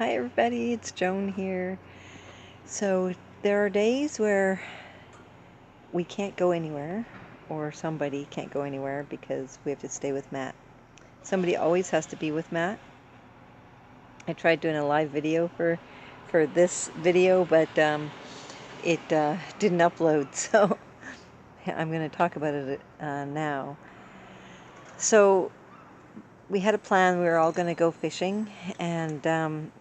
Hi everybody, it's Joan here. So there are days where we can't go anywhere, or somebody can't go anywhere because we have to stay with Matt. Somebody always has to be with Matt. I tried doing a live video for this video, but it didn't upload, so I'm going to talk about it now. So we had a plan. We were all going to go fishing, and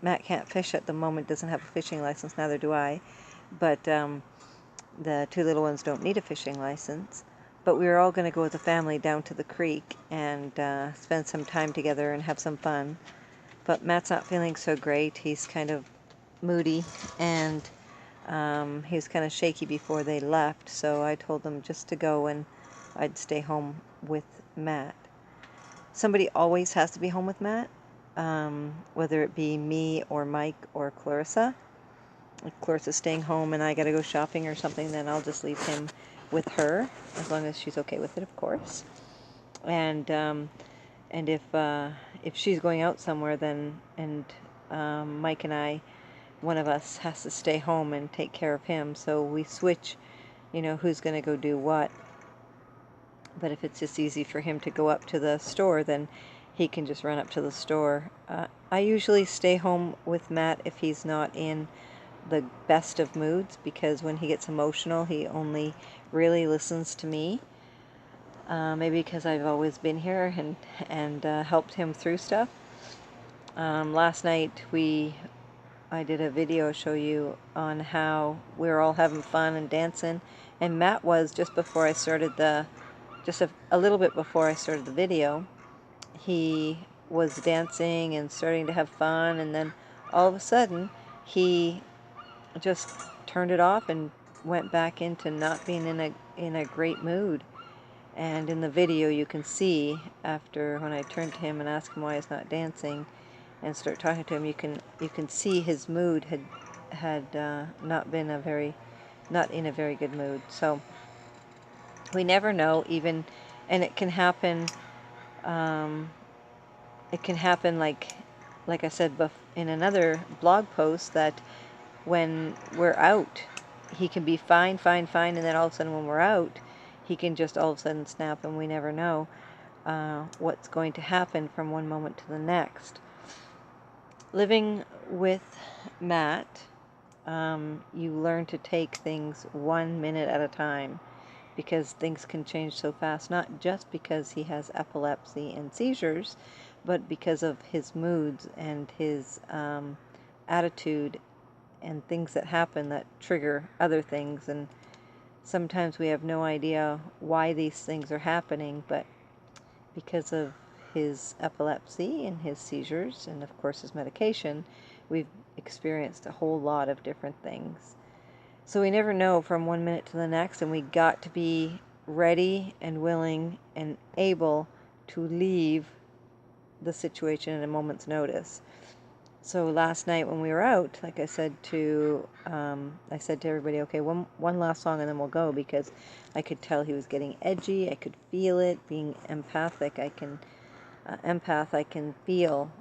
Matt can't fish at the moment, doesn't have a fishing license, neither do I. But the two little ones don't need a fishing license. But we were all going to go with the family down to the creek and spend some time together and have some fun. But Matt's not feeling so great. He's kind of moody, and he was kind of shaky before they left. So I told them just to go and I'd stay home with Matt. Somebody always has to be home with Matt, whether it be me or Mike or Clarissa. If Clarissa's staying home and I gotta go shopping or something, then I'll just leave him with her, as long as she's okay with it, of course. And if she's going out somewhere, then Mike and I, one of us has to stay home and take care of him. So we switch, who's gonna go do what. But if it's just easy for him to go up to the store, then he can just run up to the store. I usually stay home with Matt if he's not in the best of moods, because when he gets emotional, he only really listens to me. Maybe because I've always been here and helped him through stuff. Last night I did a video show you on how we were all having fun and dancing, and Matt was just before I started just a little bit before I started the video. He was dancing and starting to have fun, and then all of a sudden he just turned it off and went back into not being in a great mood. And in the video you can see, after when I turned to him and asked him why he's not dancing and start talking to him, you can see his mood had not in a very good mood. So we never know, even, and it can happen. It can happen like I said in another blog post, that when we're out, he can be fine, and then all of a sudden when we're out, he can just all of a sudden snap, and we never know what's going to happen from one moment to the next. Living with Matt, you learn to take things 1 minute at a time, because things can change so fast, not just because he has epilepsy and seizures, but because of his moods and his attitude and things that happen that trigger other things. And sometimes we have no idea why these things are happening, but because of his epilepsy and his seizures and of course his medication, we've experienced a whole lot of different things. So we never know from 1 minute to the next, and we got to be ready and willing and able to leave the situation at a moment's notice. So last night when we were out, like I said to everybody, okay, one last song and then we'll go, because I could tell he was getting edgy. I could feel it. Being empathic, I can feel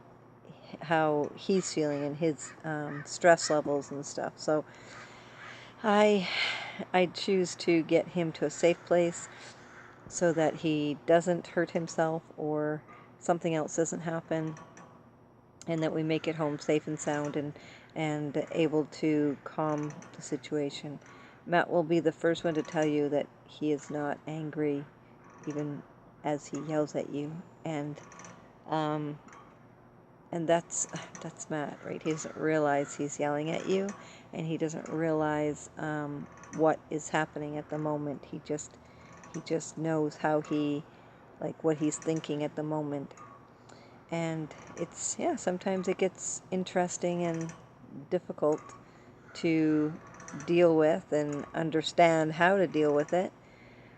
how he's feeling and his stress levels and stuff. So I choose to get him to a safe place so that he doesn't hurt himself or something else doesn't happen, and that we make it home safe and sound and able to calm the situation. Matt will be the first one to tell you that he is not angry, even as he yells at you, and that's Matt, right? He doesn't realize he's yelling at you, and he doesn't realize what is happening at the moment. He just knows how what he's thinking at the moment. And sometimes it gets interesting and difficult to deal with and understand how to deal with it.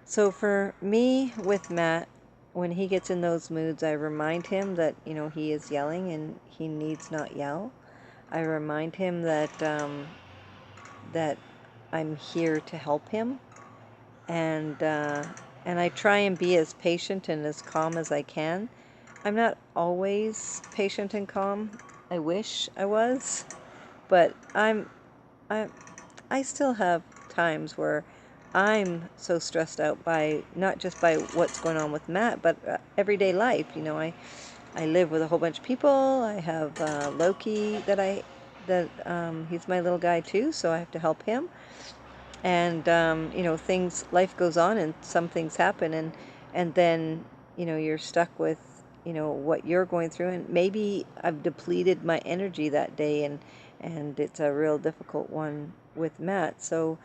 So for me, with Matt, when he gets in those moods, I remind him that, he is yelling and he needs not yell. I remind him that that I'm here to help him, and I try and be as patient and as calm as I can. I'm not always patient and calm. I wish I was, but I I still have times where I'm so stressed out by not just by what's going on with Matt, but everyday life. You know, I live with a whole bunch of people. I have Loki he's my little guy too, so I have to help him. And you know, life goes on, and some things happen, and then you know you're stuck with what you're going through, and maybe I've depleted my energy that day, and it's a real difficult one with Matt. So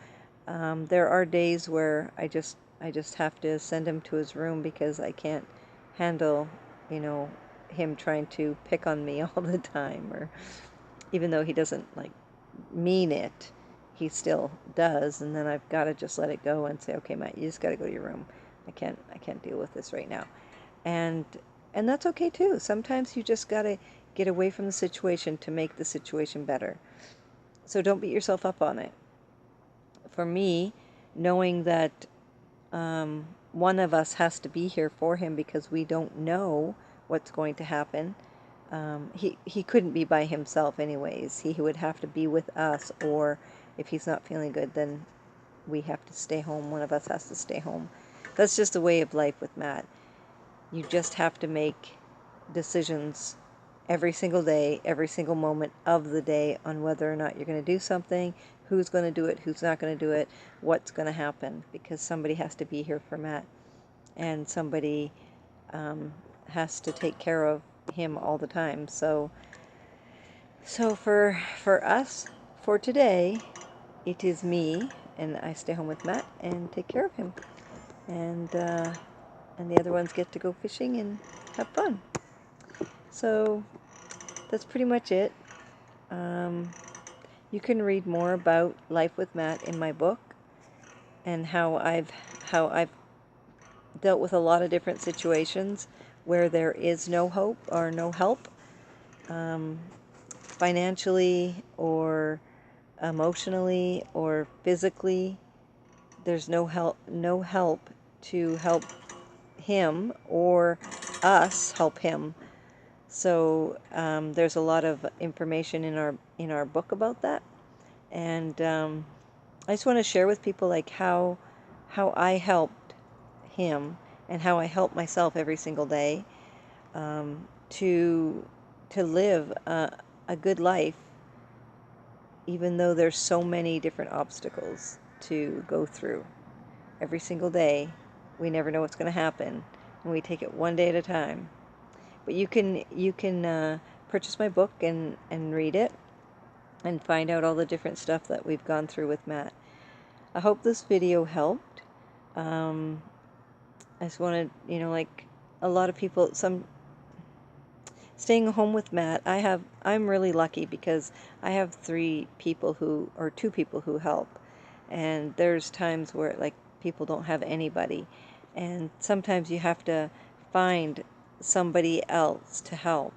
there are days where I just have to send him to his room because I can't handle you know him trying to pick on me all the time, or even though he doesn't like mean it, he still does. And then I've got to just let it go and say, okay, Matt, you just got to go to your room. I can't deal with this right now. And and that's okay too. Sometimes you just got to get away from the situation to make the situation better. So don't beat yourself up on it. For me, knowing that one of us has to be here for him because we don't know what's going to happen. He couldn't be by himself anyways. He would have to be with us, or if he's not feeling good, then we have to stay home. One of us has to stay home. That's just the way of life with Matt. You just have to make decisions every single day, every single moment of the day on whether or not you're going to do something, who's going to do it, who's not going to do it, what's going to happen, because somebody has to be here for Matt, and somebody has to take care of him all the time. So for us, for today, it is me, and I stay home with Matt and take care of him, and the other ones get to go fishing and have fun. So that's pretty much it. You can read more about life with Matt in my book, and how I've dealt with a lot of different situations where there is no hope or no help, financially or emotionally or physically. There's no help to help him or us help him. So there's a lot of information in our book about that, and I just want to share with people like how I helped him and how I help myself every single day, to live a good life, even though there's so many different obstacles to go through every single day. We never know what's going to happen, and we take it one day at a time. But you can purchase my book and read it and find out all the different stuff that we've gone through with Matt. I hope this video helped. I just wanted, like a lot of people, staying home with Matt, I'm really lucky because I have two people who help. And there's times where like people don't have anybody. And sometimes you have to find somebody else to help.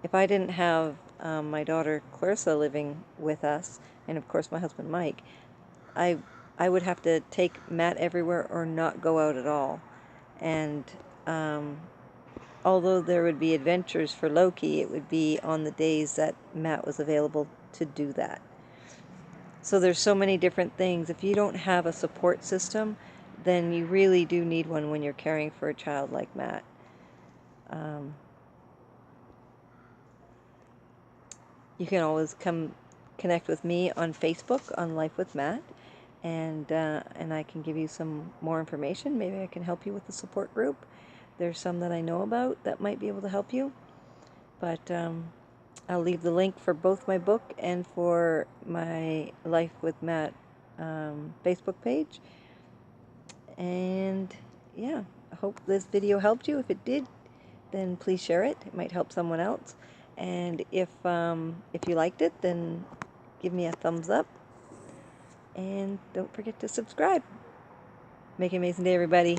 If I didn't have my daughter Clarissa living with us, and of course my husband Mike, I would have to take Matt everywhere or not go out at all. And although there would be adventures for Loki, it would be on the days that Matt was available to do that. So there's so many different things. If you don't have a support system, then you really do need one when you're caring for a child like Matt. You can always come connect with me on Facebook on Life with Matt, and I can give you some more information. Maybe I can help you with the support group. There's some that I know about that might be able to help you. But I'll leave the link for both my book and for my Life with Matt Facebook page. And yeah, I hope this video helped you. If it did, then please share it. It might help someone else. And if you liked it, then give me a thumbs up. And don't forget to subscribe. Make an amazing day, everybody.